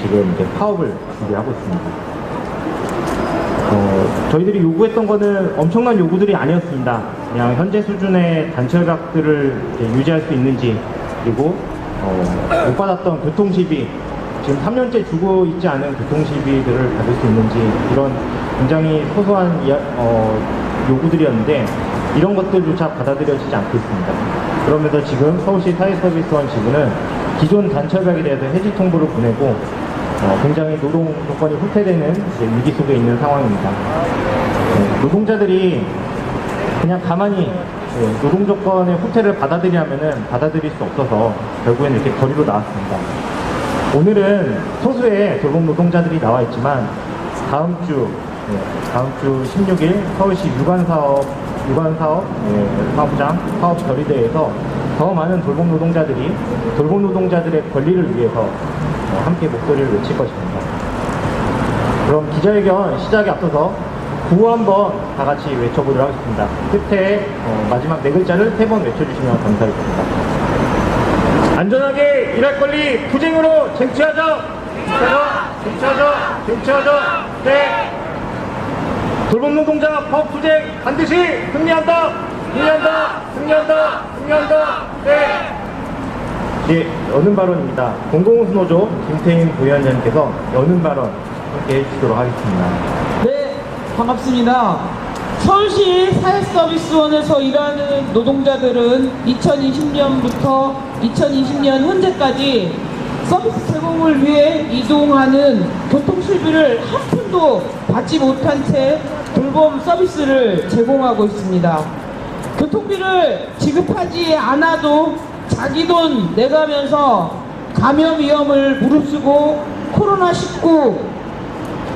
지금 이제 파업을 준비하고 있습니다. 저희들이 요구했던 거는 엄청난 요구들이 아니었습니다. 그냥 현재 수준의 단체 협약들을 유지할 수 있는지, 그리고 못 받았던 교통시비, 지금 3년째 주고 있지 않은 교통시비들을 받을 수 있는지, 이런 굉장히 소소한 요구들이었는데 이런 것들조차 받아들여지지 않고 있습니다. 그러면서 지금 서울시 사회서비스원 지부는 기존 단체 협약에 대해서 해지 통보를 보내고 굉장히 노동 조건이 후퇴되는 위기 속에 있는 상황입니다. 노동자들이 그냥 가만히 노동 조건의 후퇴를 받아들이려면은 받아들일 수 없어서 결국엔 이렇게 거리로 나왔습니다. 오늘은 소수의 돌봄 노동자들이 나와 있지만 다음 주 16일 서울시 사업장 사업 결의대에서 더 많은 돌봄 노동자들의 권리를 위해서 함께 목소리를 외칠 것입니다. 그럼 기자회견 시작에 앞서서 구호 한번 다 같이 외쳐보도록 하겠습니다. 끝에 마지막 네 글자를 3번 외쳐주시면 감사하겠습니다. 안전하게 일할 권리 투쟁으로 쟁취하자! 쟁취하자! 네! 돌봄 노동자 파업 투쟁 반드시 승리한다! 네! 네, 여는 발언입니다. 공공운수노조 김태인 부위원장님께서 여는 발언 함께 해주시도록 하겠습니다. 네, 반갑습니다. 서울시 사회서비스원에서 일하는 노동자들은 2020년부터 2020년 현재까지 서비스 제공을 위해 이동하는 교통실비를 한 푼도 받지 못한 채 돌봄 서비스를 제공하고 있습니다. 교통비를 지급하지 않아도 자기 돈 내가면서 감염 위험을 무릅쓰고 코로나19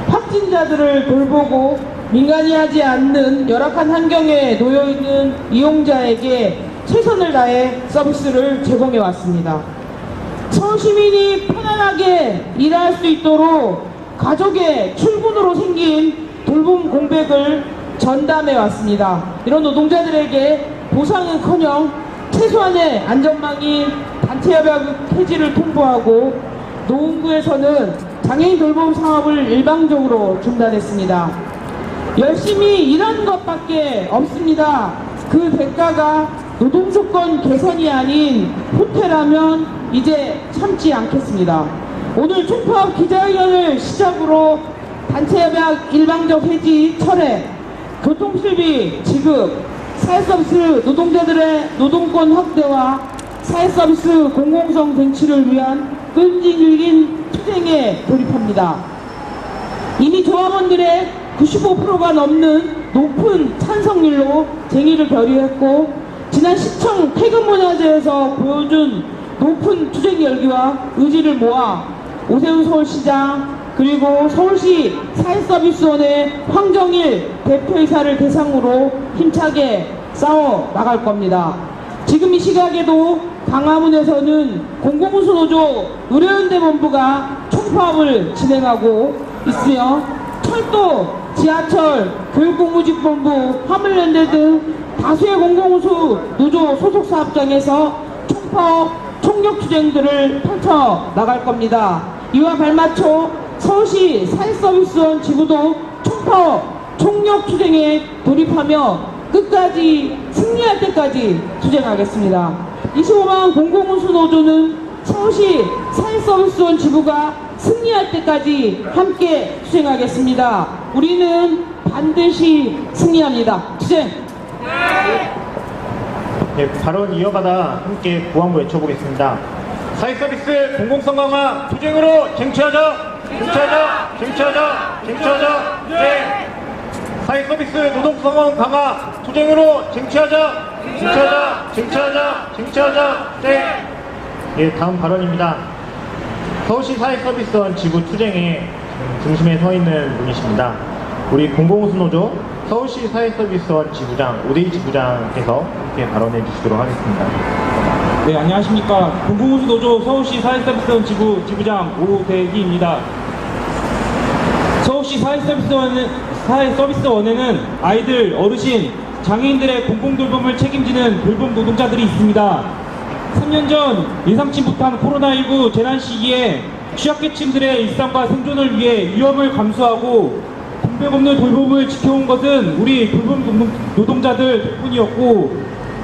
확진자들을 돌보고 민간이 하지 않는 열악한 환경에 놓여있는 이용자에게 최선을 다해 서비스를 제공해 왔습니다. 서울 시민이 편안하게 일할 수 있도록 가족의 출근으로 생긴 돌봄 공백을 전담해 왔습니다. 이런 노동자들에게 보상은커녕 최소한의 안전망인 단체협약 폐지를 통보하고 노원구에서는 장애인 돌봄 사업을 일방적으로 중단했습니다. 열심히 일한 것밖에 없습니다. 그 대가가 노동조건 개선이 아닌 후퇴라면 이제 참지 않겠습니다. 오늘 총파업 기자회견을 시작으로 단체협약 일방적 해지 철회, 교통실비 지급, 사회서비스 노동자들의 노동권 확대와 사회서비스 공공성 쟁취를 위한 끈질긴 투쟁에 돌입합니다. 이미 조합원들의 95%가 넘는 높은 찬성률로 쟁의를 결의했고, 지난 시청 퇴근문화제에서 보여준 높은 투쟁 열기와 의지를 모아 오세훈 서울시장 그리고 서울시 사회서비스원의 황정일 대표이사를 대상으로 힘차게 싸워 나갈 겁니다. 지금 이 시각에도 광화문에서는 공공운수노조 의료연대본부가 총파업을 진행하고 있으며 철도, 지하철, 교육공무직본부, 화물연대 등 다수의 공공운수 노조 소속 사업장에서 총파업, 총력투쟁들을 펼쳐 나갈 겁니다. 이와 발맞춰 서울시 사회서비스원 지부도 총파업, 총력투쟁에 돌입하며 끝까지 승리할 때까지 투쟁하겠습니다. 25만 공공운수노조는 서울시 사회서비스원 지부가 승리할 때까지 함께 투쟁하겠습니다. 우리는 반드시 승리합니다. 투쟁! 네, 발언 이어받아 함께 구호 한번 외쳐보겠습니다. 사회서비스 공공성 강화 투쟁으로 쟁취하자! 네! 사회서비스 노동성원 강화 투쟁으로 쟁취하자! 네! 네, 다음 발언입니다. 서울시 사회서비스원 지부 투쟁의 중심에 서 있는 분이십니다. 우리 공공운수노조 서울시 사회서비스원 지부장 오대희 지부장께서 함께 발언해 주시도록 하겠습니다. 네, 안녕하십니까. 공공운수노조 서울시 사회서비스원 지부 지부장 오대희입니다. 서울시 사회서비스원에는 아이들, 어르신, 장애인들의 공공돌봄을 책임지는 돌봄 노동자들이 있습니다. 3년 전 예상치 못한 코로나19 재난 시기에 취약계층들의 일상과 생존을 위해 위험을 감수하고 공백 없는 돌봄을 지켜온 것은 우리 돌봄 노동자들 덕분이었고,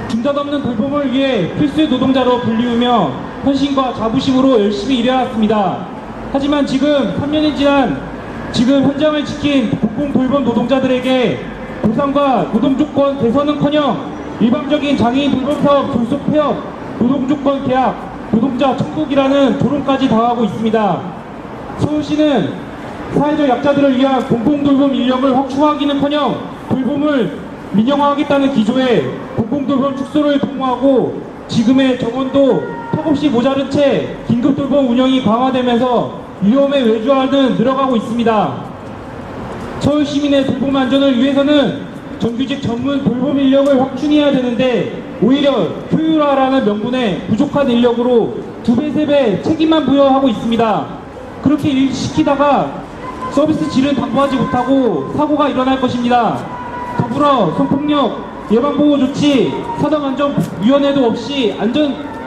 중단 없는 돌봄을 위해 필수 노동자로 불리우며 헌신과 자부심으로 열심히 일해왔습니다. 하지만 지금 3년이 지난 지금 현장을 지킨 공공 돌봄 노동자들에게 보상과 노동조건 개선은커녕 일방적인 장애인 돌봄사업 졸속 폐업, 노동조건 계약, 노동자 천국이라는 조롱까지 당하고 있습니다. 서울시는 사회적 약자들을 위한 공공돌봄 인력을 확충하기는커녕 돌봄을 민영화하겠다는 기조에 공공돌봄 축소를 도모하고, 지금의 정원도 턱없이 모자른 채 긴급돌봄 운영이 강화되면서 위험에 외주화는 늘어가고 있습니다. 서울 시민의 돌봄 안전을 위해서는 정규직 전문 돌봄 인력을 확충해야 되는데, 오히려 효율화라는 명분에 부족한 인력으로 2배, 3배 책임만 부여하고 있습니다. 그렇게 일시키다가 서비스 질은 담보하지 못하고 사고가 일어날 것입니다. 더불어 성폭력 예방보호 조치, 사당안전위원회도 없이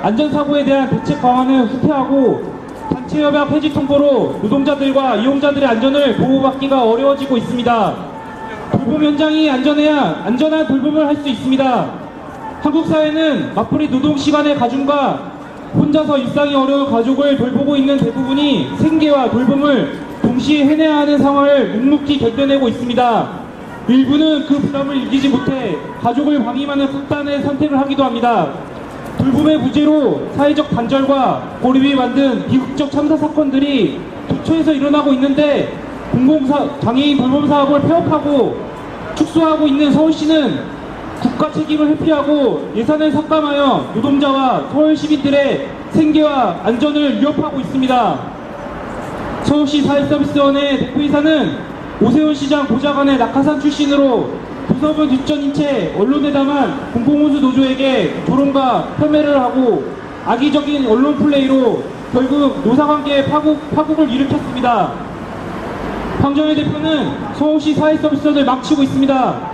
안전사고에 대한 대책 방안을 후퇴하고 단체협약 해지 통보로 노동자들과 이용자들의 안전을 보호받기가 어려워지고 있습니다. 돌봄 현장이 안전해야 안전한 돌봄을 할 수 있습니다. 한국 사회는 맞벌이 노동 시간의 가중과 혼자서 일상이 어려운 가족을 돌보고 있는 대부분이 생계와 돌봄을 동시에 해내야 하는 상황을 묵묵히 견뎌내고 있습니다. 일부는 그 부담을 이기지 못해 가족을 방임하는 극단의 선택을 하기도 합니다. 돌봄의 부재로 사회적 단절과 고립이 만든 비극적 참사 사건들이 도처에서 일어나고 있는데, 장애인 돌봄 사업을 폐업하고 축소하고 있는 서울시는 국가 책임을 회피하고 예산을 삭감하여 노동자와 서울 시민들의 생계와 안전을 위협하고 있습니다. 서울시 사회서비스원의 대표이사는 오세훈 시장 보좌관의 낙하산 출신으로 부서분 뒷전인 채 언론에다만 공공운수 노조에게 조롱과 폄훼를 하고 악의적인 언론 플레이로 결국 노사관계의 파국을 일으켰습니다. 황정혜 대표는 서울시 사회서비스원을 망치고 있습니다.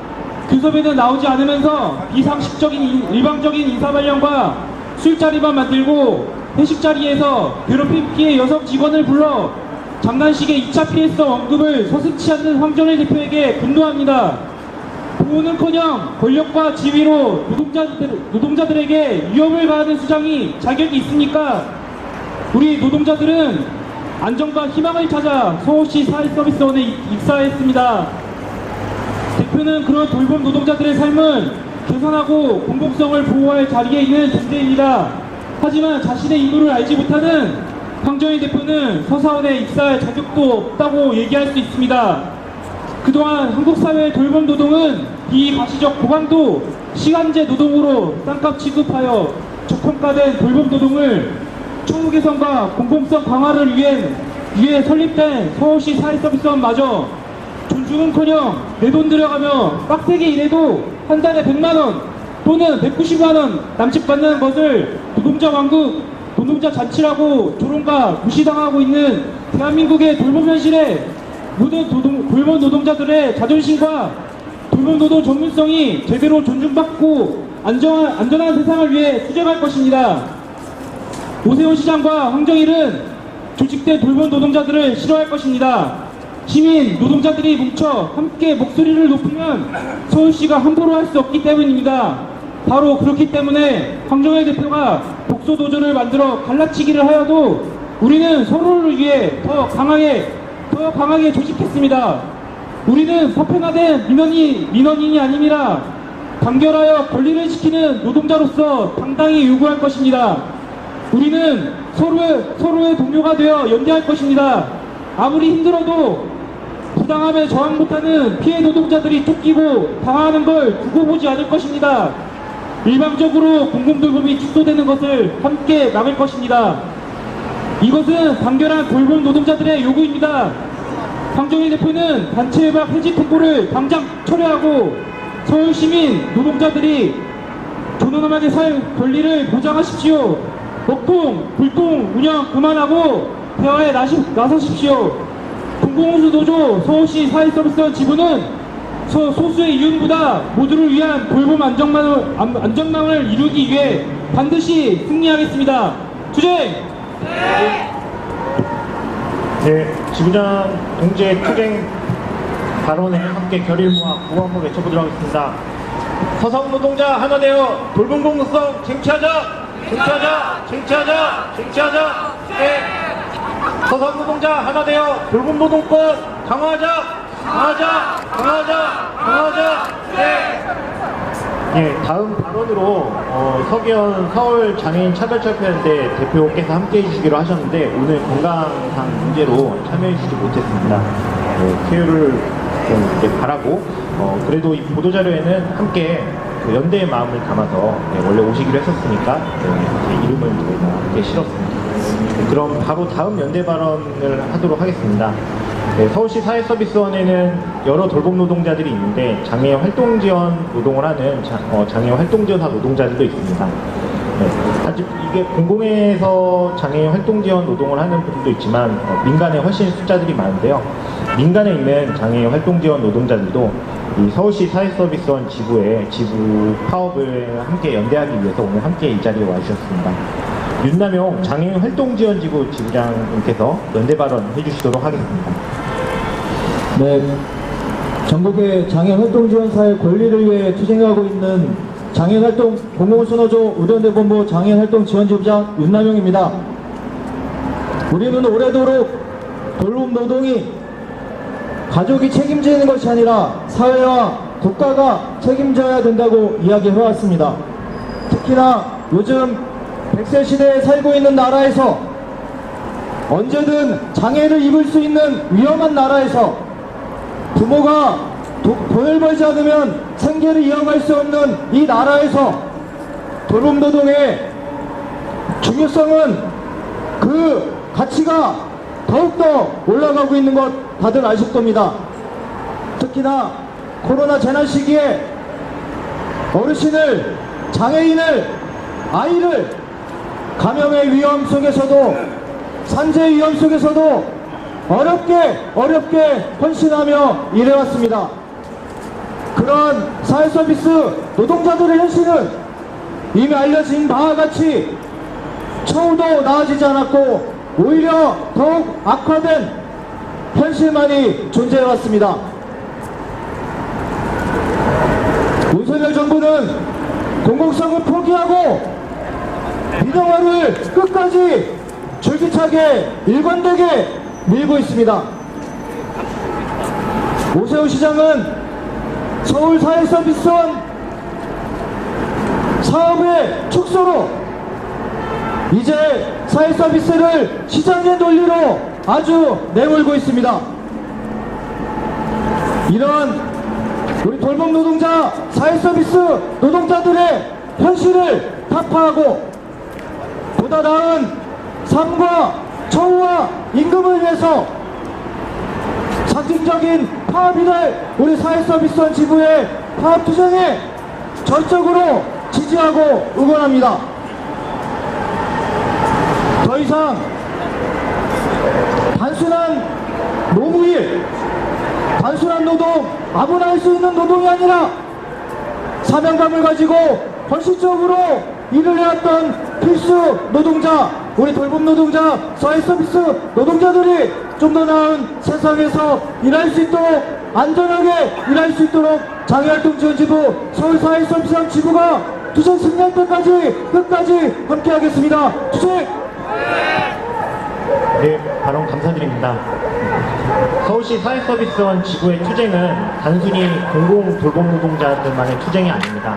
교섭에는 나오지 않으면서 비상식적인 일방적인 인사발령과 술자리만 만들고 회식 자리에서 괴롭힘 피해 여성 직원을 불러 장난식의 2차 피해성 언급을 서슴지 않는 황정혜 대표에게 분노합니다. 보호는커녕 권력과 지위로 노동자들에게 위험을 가하는 수장이 자격이 있습니까? 우리 노동자들은 안정과 희망을 찾아 서울시 사회서비스원에 입사했습니다. 대표는 그런 돌봄 노동자들의 삶을 개선하고 공공성을 보호할 자리에 있는 존재입니다. 하지만 자신의 임무를 알지 못하는 황정희 대표는 서사원에 입사할 자격도 없다고 얘기할 수 있습니다. 그동안 한국 사회의 돌봄 노동은 비가시적 고강도 시간제 노동으로 쌍값 취급하여 저평가된 돌봄 노동을 처우 개선과 공공성 강화를 위해 설립된 서울시 사회서비스원마저 존중은커녕 내 돈 들여가며 빡세게 일해도 한 달에 100만원 또는 190만원 남짓받는 것을 노동자 왕국, 노동자 잔치라고 조롱과 무시당하고 있는 대한민국의 돌봄 현실에 모든 돌봄 노동자들의 자존심과 돌봄 노동 전문성이 제대로 존중받고 안전한 세상을 위해 투쟁할 것입니다. 오세훈 시장과 황정일은 조직된 돌봄 노동자들을 싫어할 것입니다. 시민, 노동자들이 뭉쳐 함께 목소리를 높이면 서울시가 함부로 할 수 없기 때문입니다. 바로 그렇기 때문에 황정혜 대표가 독소노조를 만들어 갈라치기를 하여도 우리는 서로를 위해 더 강하게 조직했습니다. 우리는 사편화된 민원인이 아니라 단결하여 권리를 지키는 노동자로서 당당히 요구할 것입니다. 우리는 서로의 동료가 되어 연대할 것입니다. 아무리 힘들어도 부당함에 저항 못하는 피해 노동자들이 쫓기고 당하는 걸 두고 보지 않을 것입니다. 일방적으로 공공돌봄이 축소되는 것을 함께 막을 것입니다. 이것은 단결한 돌봄 노동자들의 요구입니다. 황정희 대표는 단체협약 해지 통보를 당장 철회하고 서울 시민 노동자들이 존엄하게 살 권리를 보장하십시오. 먹통, 불통 운영 그만하고 대화에 나서십시오. 공공운수 노조 서울시 사회서비스원 지부는 소수의 이윤보다 모두를 위한 돌봄 안전망을 이루기 위해 반드시 승리하겠습니다. 투쟁! 네. 네, 지부장 동지의 투쟁 발언에 함께 결의를 모아 구호 한번 외쳐보도록 하겠습니다. 서성 노동자 하나 되어 돌봄 공동성 쟁취하자! 쟁취하자! 쟁취하자! 쟁취하자! 네. 서성 노동자 하나 되어 돌봄 노동권 강화하자! 강화하자! 강화하자! 강화하자! 네. 예, 다음 발언으로 서기현 서울 장애인 차별철폐연대 대표께서 함께 해주시기로 하셨는데 오늘 건강상 문제로 참여해주시지 못했습니다. 쾌유를 좀 이제 바라고 그래도 이 보도자료에는 함께 그 연대의 마음을 담아서 원래 오시기로 했었으니까 제 이름을 저희가 함께 실었습니다. 그럼 바로 다음 연대 발언을 하도록 하겠습니다. 네, 서울시 사회서비스원에는 여러 돌봄 노동자들이 있는데 장애 활동 지원 노동을 하는 장애 활동 지원사 노동자들도 있습니다. 네, 아직 이게 공공에서 장애 활동 지원 노동을 하는 분들도 있지만 민간에 훨씬 숫자들이 많은데요. 민간에 있는 장애 활동 지원 노동자들도 이 서울시 사회서비스원 지부의 지부 파업을 함께 연대하기 위해서 오늘 함께 이 자리에 와주셨습니다. 윤남용 장애인 활동지원지부 지부장님께서 연대 발언 해주시도록 하겠습니다. 네, 전국의 장애활동지원사의 권리를 위해 투쟁하고 있는 장애활동 공공순호조 의료연대본부 장애활동지원지부장 윤남용입니다. 우리는 오래도록 돌봄 노동이 가족이 책임지는 것이 아니라 사회와 국가가 책임져야 된다고 이야기해왔습니다. 특히나 요즘 100세 시대에 살고 있는 나라에서 언제든 장애를 입을 수 있는 위험한 나라에서 부모가 돈을 벌지 않으면 생계를 이어갈 수 없는 이 나라에서 돌봄 노동의 중요성은 그 가치가 더욱더 올라가고 있는 것 다들 아실 겁니다. 특히나 코로나 재난 시기에 어르신을, 장애인을, 아이를 감염의 위험 속에서도 산재의 위험 속에서도 어렵게 헌신하며 일해왔습니다. 그런 사회서비스 노동자들의 현실은 이미 알려진 바와 같이 처우도 나아지지 않았고 오히려 더욱 악화된 현실만이 존재해왔습니다. 윤석열 정부는 공공성을 포기하고 민영화를 끝까지 줄기차게 일관되게 밀고 있습니다. 오세훈 시장은 서울 사회서비스원 사업의 축소로 이제 사회서비스를 시장의 논리로 아주 내몰고 있습니다. 이런 우리 돌봄 노동자, 사회서비스 노동자들의 현실을 타파하고 보다 나은 삶과 처우와 임금을 위해서 상징적인 파업이 될 우리 사회서비스원 지부의 파업 투쟁에 전적으로 지지하고 응원합니다. 더 이상 단순한 노무일, 단순한 노동, 아무나 할 수 있는 노동이 아니라 사명감을 가지고 헌신적으로 일을 해왔던 필수 노동자, 우리 돌봄 노동자, 사회서비스 노동자들이 좀 더 나은 세상에서 일할 수 있도록, 안전하게 일할 수 있도록 장애활동지원지부 서울사회서비스원 지부가 투쟁 승리할 때까지 끝까지 함께하겠습니다. 투쟁! 네, 발언 감사드립니다. 서울시 사회서비스원 지부의 투쟁은 단순히 공공 돌봄 노동자들만의 투쟁이 아닙니다.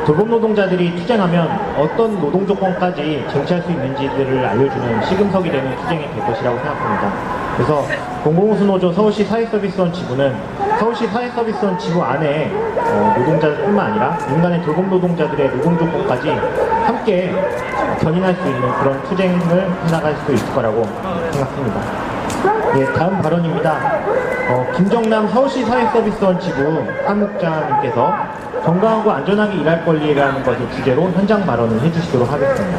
돌봄 노동자들이 투쟁하면 어떤 노동 조건까지 쟁취할 수 있는지들을 알려주는 시금석이 되는 투쟁이 될 것이라고 생각합니다. 그래서 공공순호조 서울시 사회서비스원 지부는 서울시 사회서비스원 지부 안에 노동자뿐만 아니라 민간의 돌봄 노동자들의 노동 조건까지 함께 견인할 수 있는 그런 투쟁을 해나갈 수 있을 거라고 생각합니다. 예, 다음 발언입니다. 김정남 서울시 사회서비스원 지부 사무국장님께서 건강하고 안전하게 일할 권리라는 것을 주제로 현장 발언을 해주시도록 하겠습니다.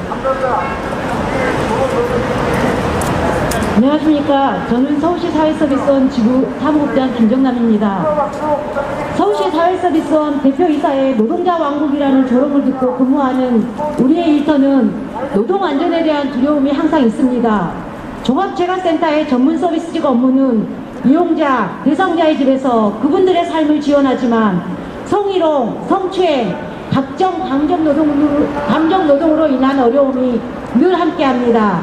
안녕하십니까. 저는 서울시 사회서비스원 지부 사무국장 김정남입니다. 서울시 사회서비스원 대표이사의 노동자 왕국이라는 조롱을 듣고 근무하는 우리의 일터는 노동안전에 대한 두려움이 항상 있습니다. 종합재가센터의 전문 서비스직 업무는 이용자, 대상자의 집에서 그분들의 삶을 지원하지만 성희롱, 성추행, 각종 감정노동으로 인한 어려움이 늘 함께합니다.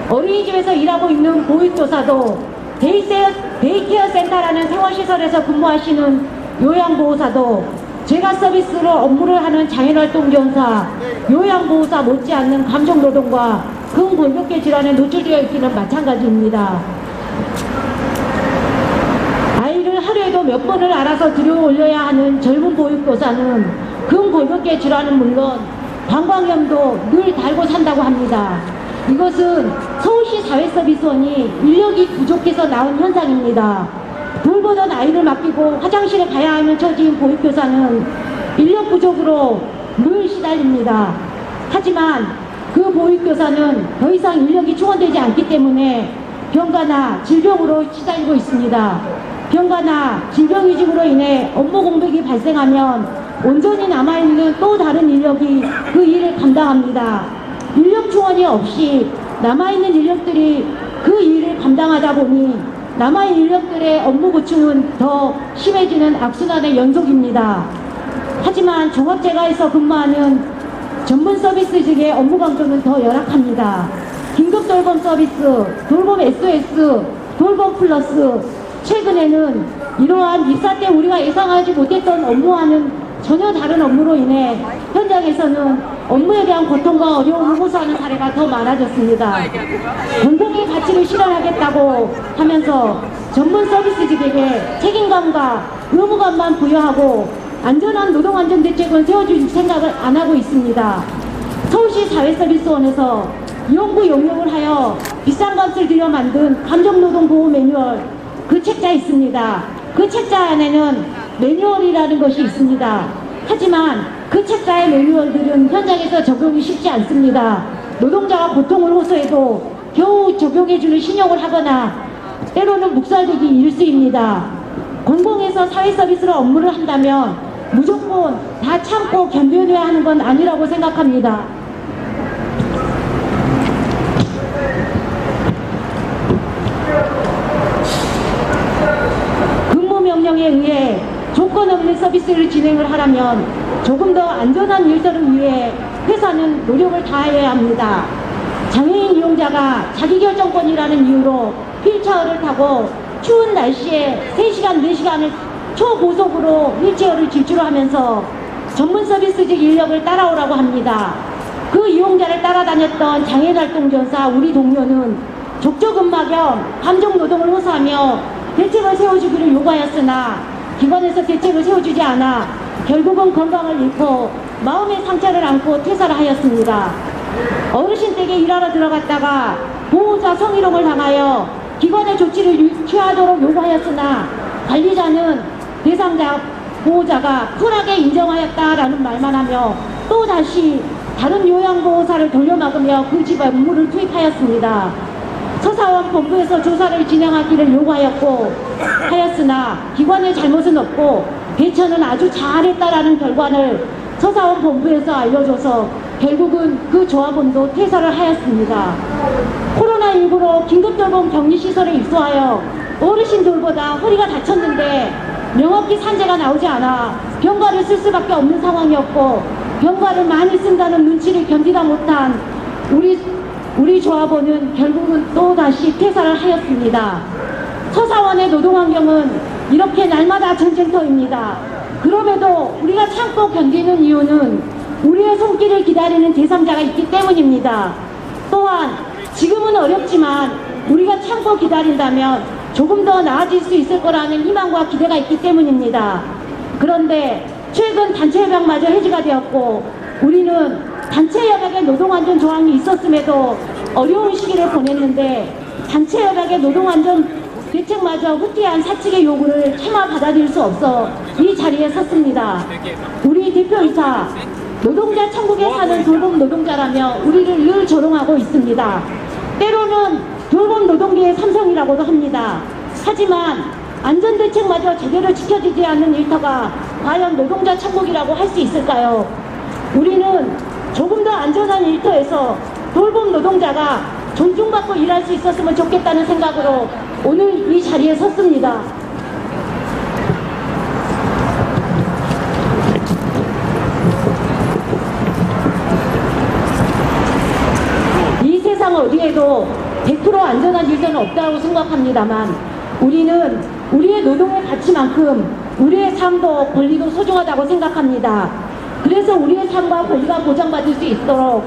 어린이집에서 일하고 있는 보육교사도 데이케어 센터라는 생활시설에서 근무하시는 요양보호사도 재가 서비스로 업무를 하는 장애활동지원사, 요양보호사 못지않는 감정노동과 근골격계 질환에 노출되어 있기는 마찬가지입니다. 아이를 하루에도 몇 번을 알아서 들여올려야 하는 젊은 보육교사는 근골격계 질환은 물론 방광염도 늘 달고 산다고 합니다. 이것은 서울시 사회서비스원이 인력이 부족해서 나온 현상입니다. 돌보던 아이를 맡기고 화장실에 가야 하는 처지인 보육교사는 인력 부족으로 늘 시달립니다. 하지만 그 보육교사는 더 이상 인력이 충원되지 않기 때문에 병가나 질병으로 시달리고 있습니다. 병가나 질병 위중으로 인해 업무 공백이 발생하면 온전히 남아있는 또 다른 인력이 그 일을 감당합니다. 인력 충원이 없이 남아있는 인력들이 그 일을 감당하다 보니 남아있는 인력들의 업무 보충은 더 심해지는 악순환의 연속입니다. 하지만 종합재가에서 근무하는 전문 서비스직의 업무 강도는 더 열악합니다. 긴급 돌봄 서비스, 돌봄 SOS, 돌봄 플러스, 최근에는 이러한 입사 때 우리가 예상하지 못했던 업무와는 전혀 다른 업무로 인해 현장에서는 업무에 대한 고통과 어려움을 호소하는 사례가 더 많아졌습니다. 공공의 가치를 실현하겠다고 하면서 전문 서비스직에게 책임감과 의무감만 부여하고 안전한 노동안전대책은 세워줄 생각을 안 하고 있습니다. 서울시 사회서비스원에서 이용부 용역을 하여 비싼 값을 들여 만든 감정노동보호 매뉴얼, 그 책자 있습니다. 그 책자 안에는 매뉴얼이라는 것이 있습니다. 하지만 그 책자의 매뉴얼들은 현장에서 적용이 쉽지 않습니다. 노동자가 고통을 호소해도 겨우 적용해주는 신용을 하거나 때로는 묵살되기 일쑤입니다. 공공에서 사회서비스로 업무를 한다면 무조건 다 참고 견뎌내야 하는 건 아니라고 생각합니다. 근무명령에 의해 조건 없는 서비스를 진행을 하려면 조금 더 안전한 일들을 위해 회사는 노력을 다해야 합니다. 장애인 이용자가 자기결정권이라는 이유로 휠체어를 타고 추운 날씨에 3시간, 4시간을 초고속으로 휠체어를 질주하면서 전문 서비스직 인력을 따라오라고 합니다. 그 이용자를 따라다녔던 장애활동지원사 우리 동료는 족저근막 겸 감정노동을 호소하며 대책을 세워주기를 요구하였으나 기관에서 대책을 세워주지 않아 결국은 건강을 잃고 마음의 상처를 안고 퇴사를 하였습니다. 어르신 댁에 일하러 들어갔다가 보호자 성희롱을 당하여 기관의 조치를 취하도록 요구하였으나 관리자는 대상자 보호자가 쿨하게 인정하였다라는 말만 하며 또다시 다른 요양보호사를 돌려막으며 그 집에 업무를 투입하였습니다. 서사원 본부에서 조사를 진행하기를 요구하였고 하였으나 기관의 잘못은 없고 대처는 아주 잘했다라는 결과를 서사원 본부에서 알려줘서 결국은 그 조합원도 퇴사를 하였습니다. 코로나19로 긴급돌봄 격리시설에 입소하여 어르신 돌보다 허리가 다쳤는데 명확히 산재가 나오지 않아 병가를 쓸 수밖에 없는 상황이었고 병가를 많이 쓴다는 눈치를 견디다 못한 우리 조합원은 결국은 또다시 퇴사를 하였습니다. 서사원의 노동환경은 이렇게 날마다 전쟁터입니다. 그럼에도 우리가 참고 견디는 이유는 우리의 손길을 기다리는 대상자가 있기 때문입니다. 또한 지금은 어렵지만 우리가 참고 기다린다면 조금 더 나아질 수 있을 거라는 희망과 기대가 있기 때문입니다. 그런데 최근 단체협약마저 해지가 되었고 우리는 단체협약의 노동안전 조항이 있었음에도 어려운 시기를 보냈는데 단체협약의 노동안전 대책마저 후퇴한 사측의 요구를 차마 받아들일 수 없어 이 자리에 섰습니다. 우리 대표이사 노동자 천국에 사는 돌봄 노동자라며 우리를 늘 조롱하고 있습니다. 때로는 돌봄 노동계의 삼성이라고도 합니다. 하지만 안전대책마저 제대로 지켜지지 않는 일터가 과연 노동자 천국이라고 할 수 있을까요? 우리는 조금 더 안전한 일터에서 돌봄 노동자가 존중받고 일할 수 있었으면 좋겠다는 생각으로 오늘 이 자리에 섰습니다. 이 세상 어디에도 100% 안전한 일들은 없다고 생각합니다만 우리는 우리의 노동의 가치만큼 우리의 삶도 권리도 소중하다고 생각합니다. 그래서 우리의 삶과 권리가 보장받을 수 있도록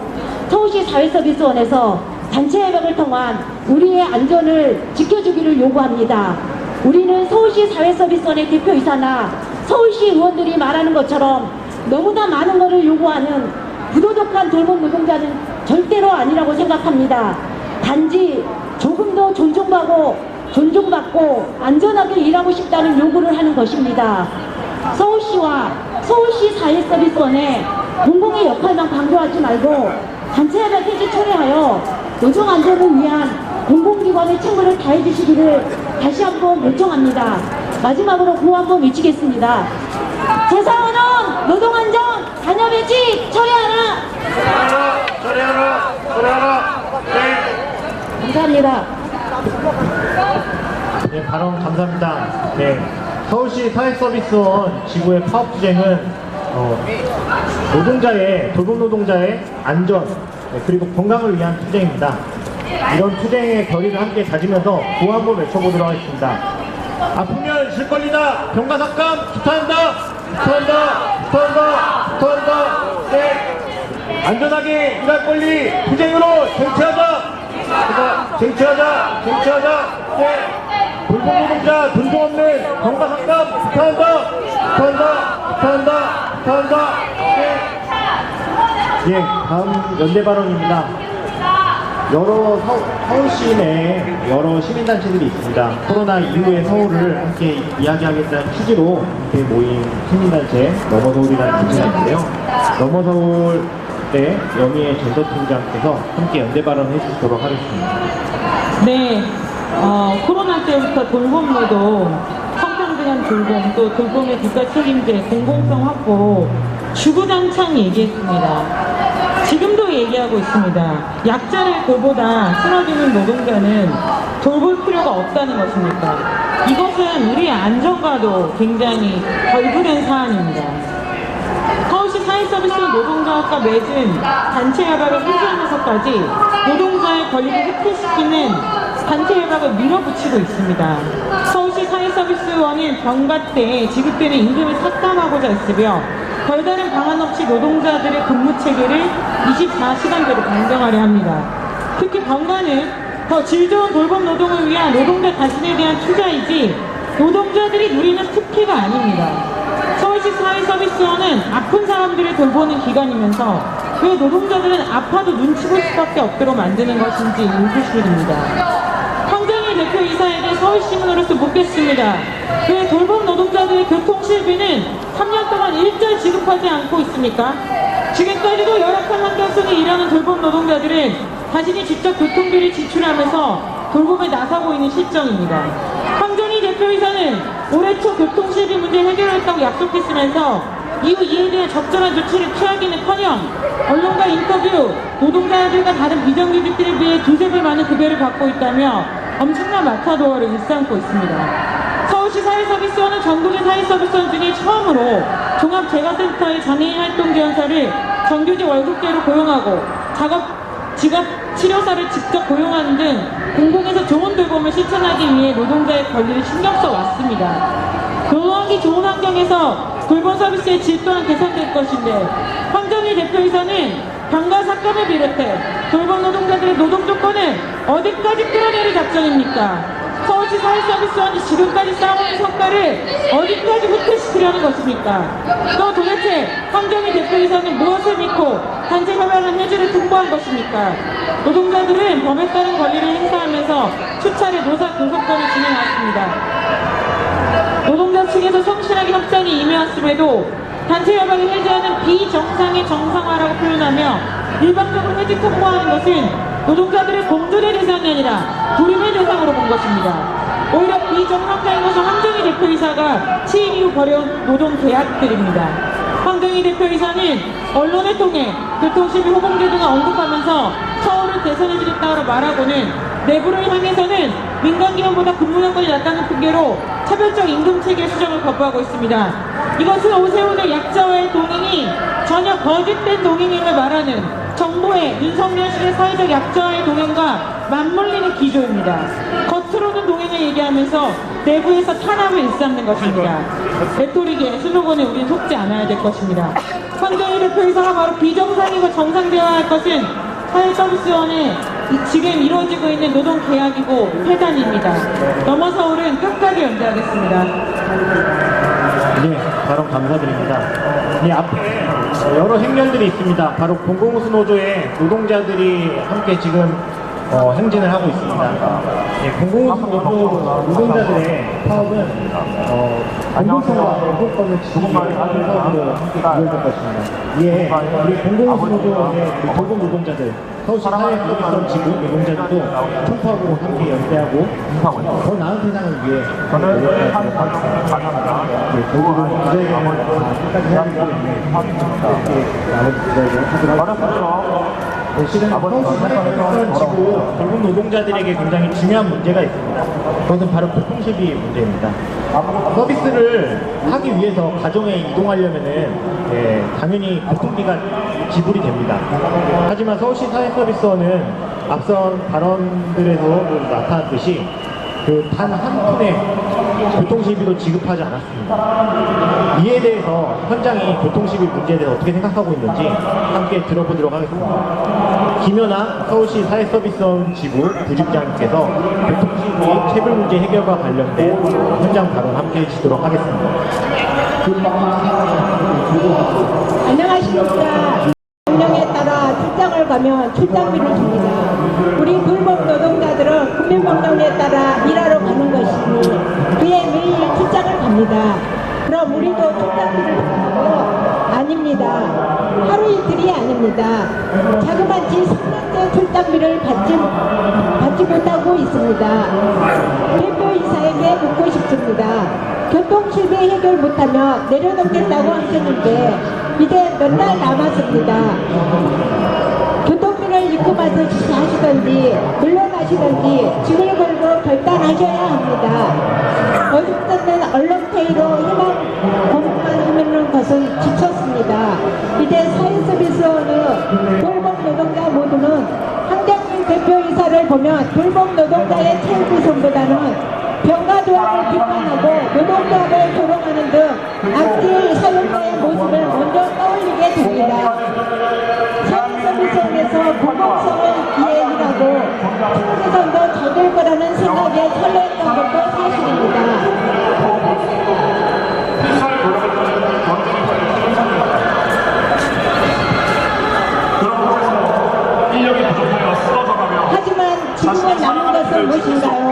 서울시 사회서비스원에서 단체 협약을 통한 우리의 안전을 지켜주기를 요구합니다. 우리는 서울시 사회서비스원의 대표이사나 서울시 의원들이 말하는 것처럼 너무나 많은 것을 요구하는 부도덕한 돌봄 노동자는 절대로 아니라고 생각합니다. 단지 조금 더 존중받고 안전하게 일하고 싶다는 요구를 하는 것입니다. 서울시와 서울시 사회서비스원의 공공의 역할만 강조하지 말고 단체 협약 해지 철회하여 노동 안전을 위한 공공기관의 책무를 다해 주시기를 다시 한번 요청합니다. 마지막으로 구호 한번 외치겠습니다. 재사원은 노동안전 단협해지 철회하라! 감사합니다. 네, 발언 감사합니다. 네, 서울시 사회서비스원 지구의 파업투쟁은 돌봄 노동자의 안전 그리고 건강을 위한 투쟁입니다. 이런 투쟁의 결의를 함께 다지면서 구호 한번 외쳐보도록 하겠습니다. 아프면 실권리다 병가삭감 투타한다. 네. 안전하게 일할 권리 투쟁으로 쟁취하자. 네. 돌봄 노동자 존중 없는 병가삭감 투타한다. 네. 예, 다음 연대 발언입니다. 서울시 내에 여러 시민단체들이 있습니다. 코로나 이후의 서울을 함께 이야기하겠다는 취지로 이렇게 모인 시민단체 넘어서울이라는 단체가 있는데요. 넘어서울의 여미의 전도팀장께서 함께 연대 발언을 해주시도록 하겠습니다. 네, 코로나 때부터 돌봄 노동, 성평등한 돌봄, 또 돌봄의 국가 책임제, 공공성 확보 주구장창 얘기했습니다. 지금도 얘기하고 있습니다. 약자를 돌보다 쓰러지는 노동자는 돌볼 필요가 없다는 것입니까? 이것은 우리의 안전과도 굉장히 결부된 사안입니다. 서울시 사회서비스 노동자학과 맺은 단체 협약을 해지하면서까지 노동자의 권리를 훼손시키는 단체 협약을 밀어붙이고 있습니다. 서울시 사회서비스원은 병가 때 지급되는 임금을 삭감하고자 했으며 별다른 방안 없이 노동자들의 근무 체계를 24시간대로 변경하려 합니다. 특히 병가는 더 질 좋은 돌봄 노동을 위한 노동자 자신에 대한 투자이지 노동자들이 누리는 특혜가 아닙니다. 서울시 사회서비스원은 아픈 사람들을 돌보는 기관이면서 왜 노동자들은 아파도 눈치 볼 수밖에 없도록 만드는 것인지 의구심입니다. 황정희 대표이사에게 서울시민으로서 묻겠습니다. 왜 돌봄 노동자들의 교통실비는 3년 동안 일절 지급하지 않고 있습니까? 지금까지도 열악한 환경 속에 일하는 돌봄 노동자들은 자신이 직접 교통비를 지출하면서 돌봄에 나서고 있는 실정입니다. 황정희 대표이사는 올해 초 교통실비 문제 해결했다고 약속했으면서 이후 이에 대한 적절한 조치를 취하기는커녕 언론과 인터뷰, 노동자들과 다른 비정규직들에 비해 두세 배 많은 급여를 받고 있다며 엄청난 마타도어를 일삼고 있습니다. 서울시 사회서비스원은 전국의 사회서비스원 중에 처음으로 종합재가센터의 장애인 활동 지원사를 정규직 월급제로 고용하고 지갑치료사를 직접 고용하는 등 공공에서 좋은 돌봄을 실천하기 위해 노동자의 권리를 신경 써 왔습니다. 노동하기 좋은 환경에서 돌봄 서비스의 질 또한 개선될 것인데 황정희 대표이사는 병가 삭감을 비롯해 돌봄 노동자들의 노동 조건을 어디까지 끌어내릴 작정입니까? 서울시 사회서비스원이 지금까지 쌓아온 성과를 어디까지 획득시키려는 것입니까? 또 도대체 황정희 대표이사는 무엇을 믿고 단체 협약을 해지를 통보한 것입니까? 노동자들은 법에 따른 권리를 행사하면서 수차례 노사 공소권을 진행했습니다. 노동자 측에서 성실하게 협상에 임해왔음에도 단체 협약을 해지하는 비정상의 정상화라고 표현하며 일방적으로 해지 통보하는 것은 노동자들의 공존의 대상이 아니라 불임의 대상으로 본 것입니다. 오히려 비정상화인 것은 황정희 대표이사가 취임 이후 벌여온 노동 계약들입니다. 황정희 대표이사는 언론을 통해 교통시비 호봉제 등을 언급하면서 서울을 개선해주겠다고 말하고는 내부를 향해서는 민간기관보다 근무연금이 낮다는 핑계로 차별적 임금체계 수정을 거부하고 있습니다. 이것은 오세훈의 약자와의 동행이 전혀 거짓된 동행임을 말하는 정부의 윤석열식의 사회적 약자와의 동행과 맞물리는 기조입니다. 겉으로는 동행을 얘기하면서 내부에서 탄압을 일삼는 것입니다. 레토릭에 슬로건에 우리는 속지 않아야 될 것입니다. 황정희 대표이사가 바로 비정상이고 정상되어야 할 것은 사회서비스원의 지금 이루어지고 있는 노동계약이고 회단입니다. 넘어서울은 끝까지 연대하겠습니다. 네, 발언 감사드립니다. 이 앞에 여러 행렬들이 있습니다. 바로 공공우수노조의 노동자들이 함께 지금 행진을 하고 있습니다. 네, 공공우수노조 노동자들의 파업은 공공성과 공공권을 지키기 위한 사업으로 함께 이루어질 것입니다. 이에 우리 공공우수노조의 돌봄 노동자들, 서울시 사회서비스원 지구 노동자들도 총파업으로 함께 연대하고 더 나은 세상을 위해 노력하도록 하겠습니다. 결국은 기자회견을 끝까지 해야 되기 때문에 나머지 기자회견을 하도록 하겠습니다. 실은 서울시 사회서비스원 지구 돌봄 노동자들에게 굉장히 중요한 문제가 있습니다. 그것은 바로 교통시비 문제입니다. 서비스를 하기 위해서 가정에 이동하려면은 당연히 교통비가 지불이 됩니다. 하지만 서울시 사회서비스원은 앞선 발언들에서 나타났듯이 단 한 푼의 교통시비도 지급하지 않았습니다. 이에 대해서 현장이 교통시비 문제에 대해서 어떻게 생각하고 있는지 함께 들어보도록 하겠습니다. 김연아 서울시 사회서비스원 지부 부직장님께서 교통시비 체불 문제 해결과 관련된 현장 발언 함께 해주시도록 하겠습니다. 안녕하십니까. 명령에 따라 출장을 가면 출장비를 줍니다. 우리 돌봄 노동자들은 국민명령에 따라 일하러 가는 것이니 그에 매일 출장을 갑니다. 그럼 우리도 출장비를 받고 아닙니다. 하루 이틀이 아닙니다. 자그마치 3년째 출장비를 받지 못하고 있습니다. 대표이사에게 묻고 싶습니다. 교통실비 해결 못하면 내려놓겠다고 하셨는데 이제 몇 달 남았습니다. 교통비를 입금해서 하시던지 물러나시던지 징을 걸고 결단하셔야 합니다. 어줍없는 언론페이로 희망 공부만 하는 것은 지쳤습니다. 이제 사회서비스원의 돌봄 노동자 모두는 황정민 대표이사를 보면 돌봄 노동자의 체육비선보다는 병가조합을 비판하고 노동조합을 조롱하는 등 악질 사용자의 모습을 먼저 떠올리게 됩니다. 사회서비스원에서 공공성을 위해 일하고 총재선도 잘 될 거라는 생각에 설레했던 것도 사실입니다. 하지만 지금은 남은 것은 무엇인가요?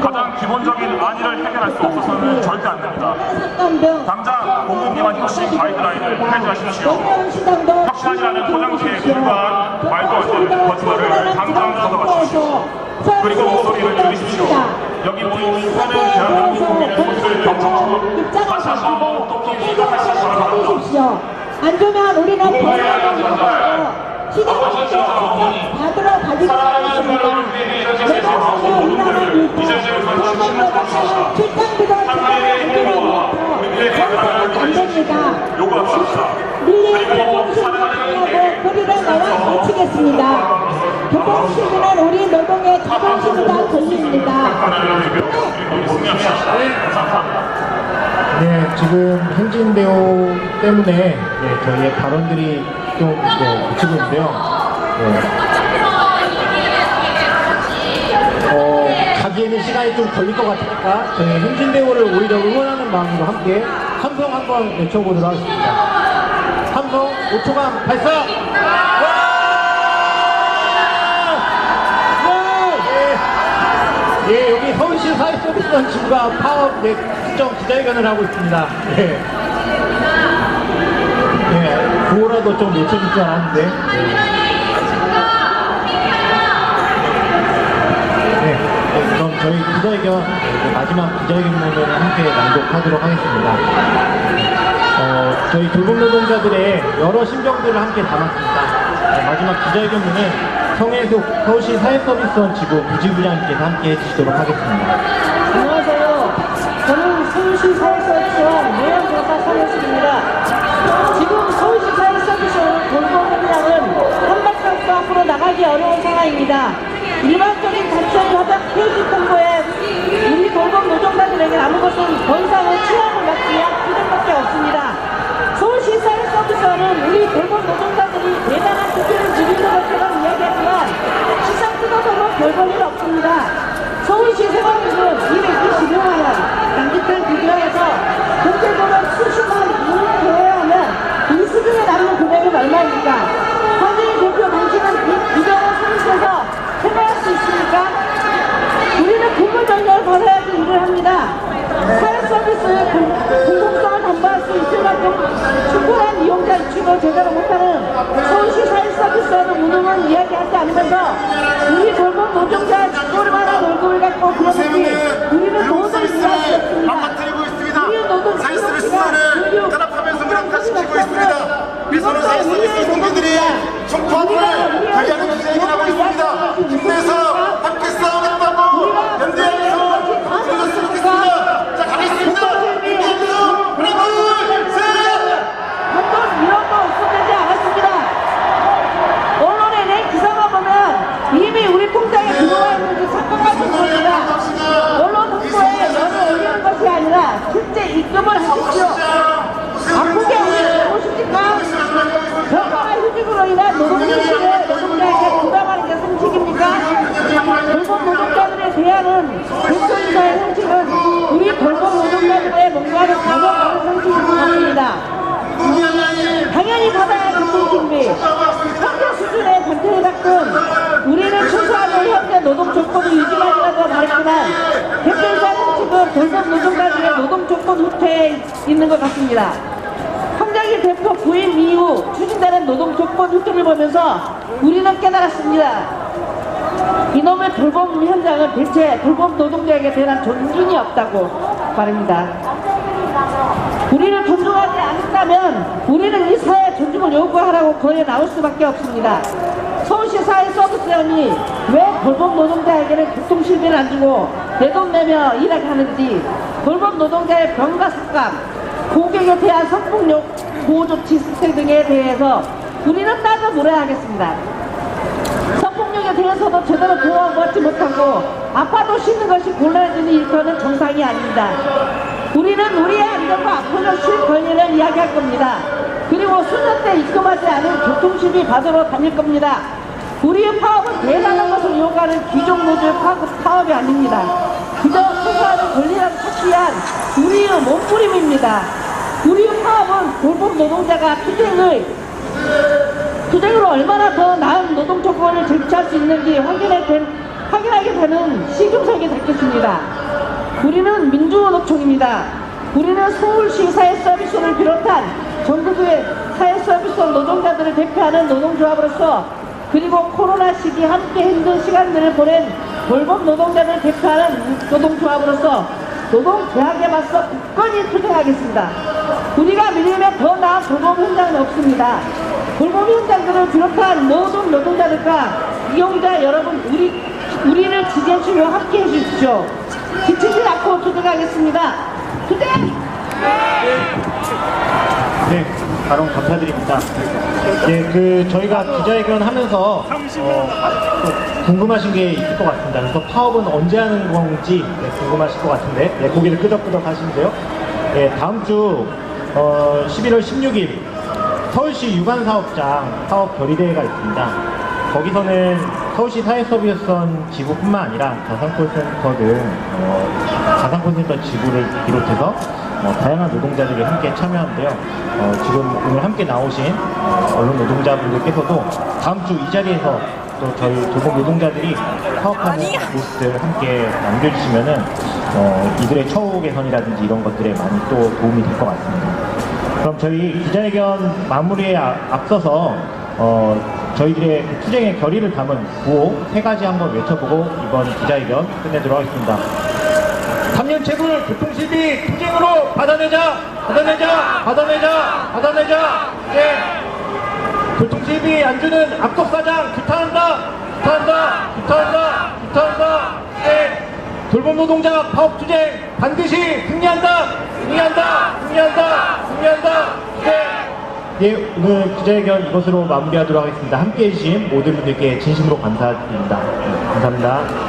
가장 기본적인 안위를 해결할 수 없어서는 절대 안 됩니다. 당장 공공기관 혁신 가이드라인을 폐지하십시오. 확실하지 않은 포장지에 불과한 말도 안 되는 거짓말을 당장 걷어가십시오. 그리고 목소리를 들으십시오. 여기 모인 수많은 대한민국 국민의 목소리를 겹쳐 다시 한번 똑똑히 생각하시기 바랍니다. 안 되면 우리는 벌어가고 시대를 받으러 가기로 하겠습니다. 내가 일하는 일도 출장비도 안 됩니다. 밀린 교통시비를 하고 거리를 나와 외치겠습니다. 교통시비는 우리 노동의 자존심과 권리입니다. 네, 지금 행진대오 때문에 저희의 발언들이 좀 붙이고 있는데요. 가기에는 시간이 좀 걸릴 것 같으니까 저희 행진대오를 오히려 응원하는 마음으로 함께 함성 한번 외쳐보도록 하겠습니다. 함성 5초간 발사! 예, 여기 서울시 사회서비스원 지부가 파업 특정 기자회견을 하고 있습니다. 구호라도 좀 외쳐줄 줄 알았는데. 그럼 저희 기자회견, 마지막 기자회견문을 함께 낭독하도록 하겠습니다. 저희 돌봄 노동자들의 여러 심정들을 함께 담았습니다. 마지막 기자회견문은 성혜숙 서울시 사회서비스원 지부 부지부장님께서 함께 해주시도록 하겠습니다. 안녕하세요. 저는 서울시 사회서비스원 내연조사 성혜숙입니다. 지금 서울시 사회서비스원 돌봄 현장은 한 발짝도 앞으로 나가기 어려운 상황입니다. 일반적인 단체 협약 페이지 통보에 우리 돌봄 노동자들에게 아무 것은 더 이상은 취업을 막기 위한 투쟁밖에 없습니다. 서울시 사회서비스원은 우리 돌봄 노동자들이 대단한 특혜를 누리는 것처럼 이야기하지만 시상 뜯어서도 별볼 일 없습니다. 서울시 생활비는 222만 원, 양기평 비교해서 전체적으로 수십만 원을 더해야 하면 이 수준에 남는 금액은 얼마입니까? 황진희 대표 당신은 이 비정을 선택해서 해결할 수 있습니까? 우리는 근무전력을 받아야지 일을 합니다. 사회서비스의 공공성을 담보할 수 있을 만큼 충분한 이용자 유치도 제대로 못하는 서울시 사회서비스와는 무능은 이야기하지 않으면서 우리 돌봄 노동자 직고를만한 월급을 갖고 그러는지 우리는 도저히 이해할 수 없습니다. 망가뜨리고 있습니다. 우리는 노동 사회서비스원을 탄압하면서 무력화시키고 있습니다. 미소는 사회서비스 동기들이 총파업을 결의하는 시행을 하고 있습니다. 힘내서 함께 싸우겠다고 연대하면서 들어줬으면 좋겠습니다. 자, 가겠습니다. 한번 이런 거 없어지지 않았습니다. 언론에 낸 기사만 보면 이미 우리 통장에 들어와 있는 그 사건과 같습니다. 언론 홍보에 너무 올리는 것이 아니라 실제 입금을 하십시오. 아프게 우리 보십니까? 병가와 휴직으로 인한 노동인식을 노동자에게 부담하는 게 상식입니까? 돌봄 노동자들에 대한 대표인사의 상식은 우리 돌봄 노동자들의 뭔가를 가져가는 상식인 것 같습니다. 당연히 받아야 할 교통신비, 현재 수준의 단체회장은 우리는 최소한의 현재 노동 조건을 유지하려고 말했지만 대표이사 상식은 돌봄 노동자들의 노동 조건 후퇴에 있는 것 같습니다. 황장희 대표 부임 이후 추진되는 노동 조건 후퇴를 보면서 우리는 깨달았습니다. 이놈의 돌봄 현장은 대체 돌봄 노동자에게 대한 존중이 없다고 말입니다. 우리를 존중하지 않는다면 우리는 이 사회에 존중을 요구하라고 거리에 나올 수밖에 없습니다. 서울시 사회서비스원이 왜 돌봄 노동자에게는 교통실비를 안 주고 내 돈 내며 일하게 하는지, 돌봄 노동자의 병가 삭감, 고객에 대한 성폭력 보호조치 수행 등에 대해서 우리는 따져 물어야 하겠습니다. 성폭력에 대해서도 제대로 보호받지 못하고 아파도 쉬는 것이 곤란해지는 일터는 정상이 아닙니다. 우리는 우리의 안전과 아파도 쉴 권리를 이야기할 겁니다. 그리고 수년 때 입금하지 않은 교통시비 받으러 다닐 겁니다. 우리의 파업은 대단한 것을 요구하는 귀족노조의 파업이 아닙니다. 그저 소소하는 권리라고 찾기 위한 우리의 몸부림입니다. 우리의 파업은 돌봄 노동자가 투쟁으로 얼마나 더 나은 노동 조건을 쟁취할 수 있는지 확인하게 되는 시금석이 되겠습니다. 우리는 민주노총입니다. 우리는 서울시 사회서비스를 비롯한 전국의 사회서비스 노동자들을 대표하는 노동조합으로서, 그리고 코로나 시기 함께 힘든 시간들을 보낸 돌봄 노동자들을 대표하는 노동조합으로서 노동제약에 맞서 굳건히 투쟁하겠습니다. 우리가 밀리면 더 나은 돌봄 현장은 없습니다. 돌봄 현장들을 비롯한 모든 노동자들과 이용자 여러분, 우리를 지지해주며 함께 해주십시오. 지치지 않고 투쟁하겠습니다. 투쟁! 네, 발언 감사드립니다. 네, 저희가 기자회견 하면서 또 궁금하신 게 있을 것 같습니다. 그래서 파업은 언제 하는 건지 궁금하실 것 같은데, 고개를 끄덕끄덕 하시는데요. 다음 주 11월 16일 서울시 유관사업장 사업 결의대회가 있습니다. 거기서는 서울시 사회서비스원 지부뿐만 아니라 자산콜센터 등 자산콜센터 지부를 비롯해서 다양한 노동자들이 함께 참여하는데요. 지금 오늘 함께 나오신 언론 노동자분들께서도 다음 주 이 자리에서 또 저희 돌봄 노동자들이 사업하는 모습들 함께 남겨주시면은 이들의 처우 개선이라든지 이런 것들에 많이 또 도움이 될 것 같습니다. 그럼 저희 기자회견 마무리에 앞서서 저희들의 투쟁의 결의를 담은 구호 3가지 한번 외쳐보고 이번 기자회견 끝내도록 하겠습니다. 3년 채굴 교통실비 투쟁으로 받아내자! 받아내자! 받아내자! 받아내자! 네. 교통시비 안 주는 악덕사장 규탄한다! 규탄한다! 규탄한다! 규탄한다! 네. 돌봄 노동자 파업 투쟁 반드시 승리한다! 승리한다! 승리한다! 승리한다! 네. 예, 오늘 기자회견 이것으로 마무리하도록 하겠습니다. 함께해 주신 모든 분들께 진심으로 감사드립니다. 네, 감사합니다.